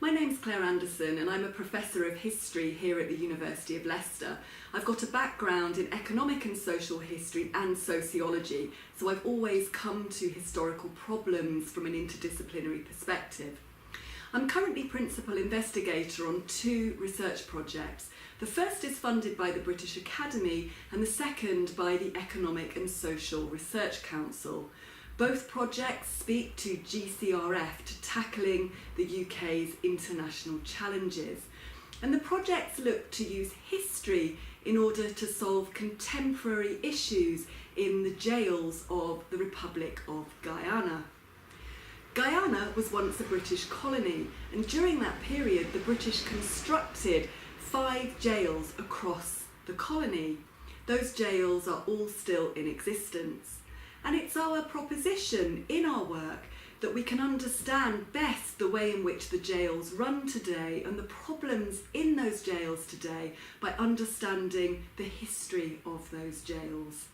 My name's Clare Anderson and I'm a Professor of History here at the University of Leicester. I've got a background in economic and social history and sociology, so I've always come to historical problems from an interdisciplinary perspective. I'm currently Principal Investigator on two research projects. The first is funded by the British Academy and the second by the Economic and Social Research Council. Both projects speak to GCRF, to tackling the UK's international challenges. And the projects look to use history in order to solve contemporary issues in the jails of the Republic of Guyana. Guyana was once a British colony, and during that period the British constructed 5 jails across the colony. Those jails are all still in existence. And it's our proposition in our work that we can understand best the way in which the jails run today and the problems in those jails today by understanding the history of those jails.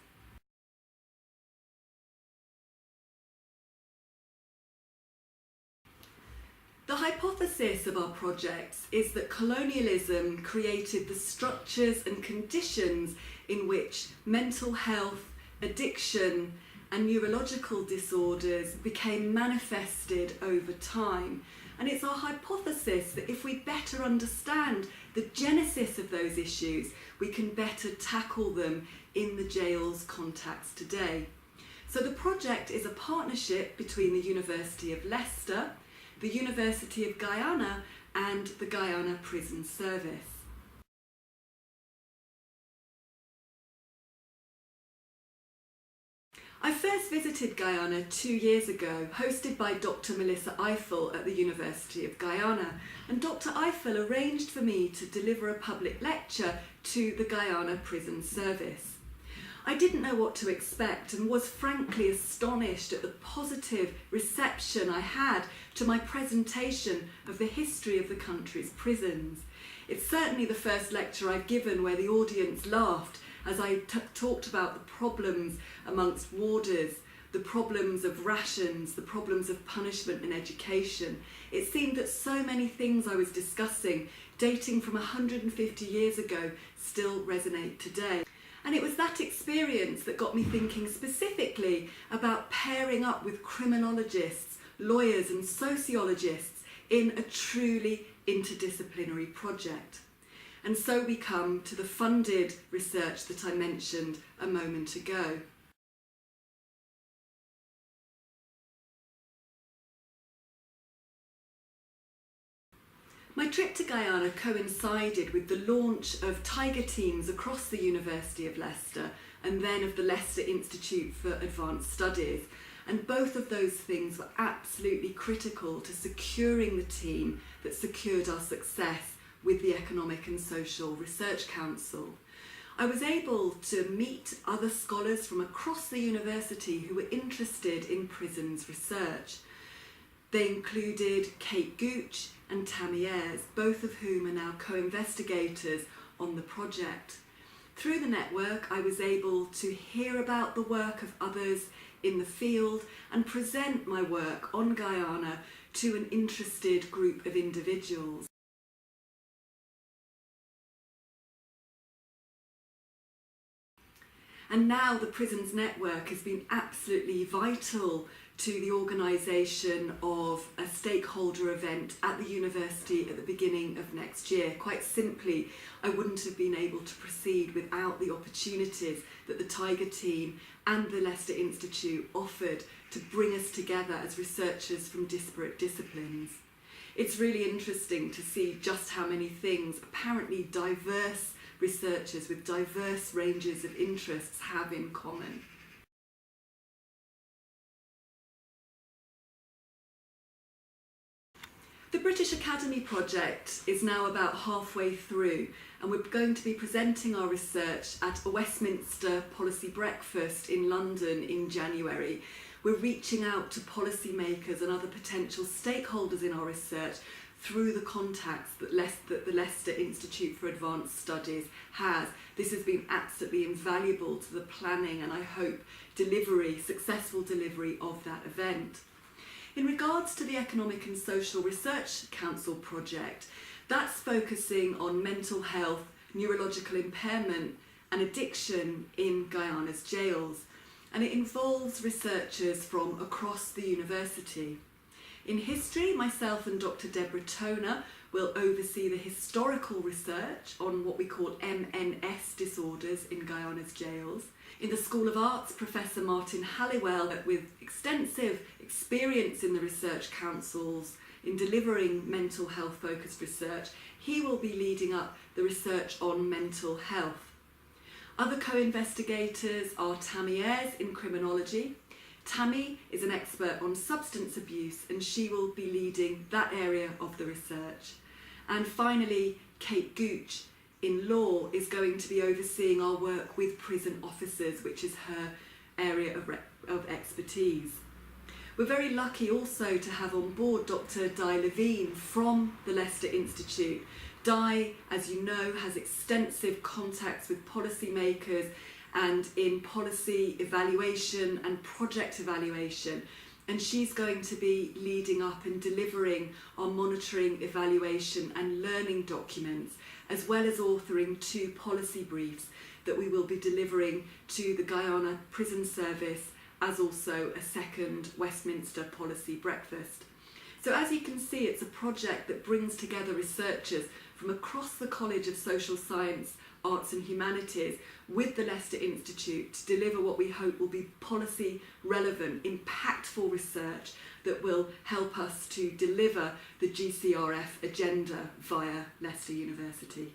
The hypothesis of our projects is that colonialism created the structures and conditions in which mental health, addiction, and neurological disorders became manifested over time. And it's our hypothesis that if we better understand the genesis of those issues, we can better tackle them in the jail's context today. So the project is a partnership between the University of Leicester, the University of Guyana, and the Guyana Prison Service. I first visited Guyana 2 years ago, hosted by Dr. Melissa Eiffel at the University of Guyana, and Dr. Eiffel arranged for me to deliver a public lecture to the Guyana Prison Service. I didn't know what to expect and was frankly astonished at the positive reception I had to my presentation of the history of the country's prisons. It's certainly the first lecture I've given where the audience laughed as I talked about the problems amongst warders, the problems of rations, the problems of punishment in education. It seemed that so many things I was discussing, dating from 150 years ago, still resonate today. And it was that experience that got me thinking specifically about pairing up with criminologists, lawyers and sociologists in a truly interdisciplinary project. And so we come to the funded research that I mentioned a moment ago. My trip to Guyana coincided with the launch of Tiger teams across the University of Leicester and then of the Leicester Institute for Advanced Studies. And both of those things were absolutely critical to securing the team that secured our success with the Economic and Social Research Council. I was able to meet other scholars from across the university who were interested in prisons research. They included Kate Gooch and Tammy Ayres, both of whom are now co-investigators on the project. Through the network, I was able to hear about the work of others in the field and present my work on Guyana to an interested group of individuals. And now the Prisons Network has been absolutely vital to the organisation of a stakeholder event at the university at the beginning of next year. Quite simply, I wouldn't have been able to proceed without the opportunities that the Tiger team and the Leicester Institute offered to bring us together as researchers from disparate disciplines. It's really interesting to see just how many things apparently diverse researchers with diverse ranges of interests have in common. The British Academy project is now about halfway through, and we're going to be presenting our research at a Westminster policy breakfast in London in January. We're reaching out to policymakers and other potential stakeholders in our research through the contacts that the Leicester Institute for Advanced Studies has. This has been absolutely invaluable to the planning and I hope successful delivery of that event. In regards to the Economic and Social Research Council project, that's focusing on mental health, neurological impairment and addiction in Guyana's jails, and it involves researchers from across the university. In history, myself and Dr. Deborah Toner will oversee the historical research on what we call MNS disorders in Guyana's jails. In the School of Arts, Professor Martin Halliwell, with extensive experience in the research councils in delivering mental health focused research, he will be leading up the research on mental health. Other co-investigators are Tammy Ayres in criminology. Tammy is an expert on substance abuse and she will be leading that area of the research. And finally, Kate Gooch in law is going to be overseeing our work with prison officers, which is her area of expertise. We're very lucky also to have on board Dr. Di Levine from the Leicester Institute. Di, as you know, has extensive contacts with policymakers and in policy evaluation and project evaluation, and she's going to be leading up and delivering our monitoring, evaluation and learning documents, as well as authoring 2 policy briefs that we will be delivering to the Guyana Prison Service, as also a second Westminster policy breakfast. So as you can see, it's a project that brings together researchers from across the College of Social Science, Arts and Humanities with the Leicester Institute to deliver what we hope will be policy relevant, impactful research that will help us to deliver the GCRF agenda via Leicester University.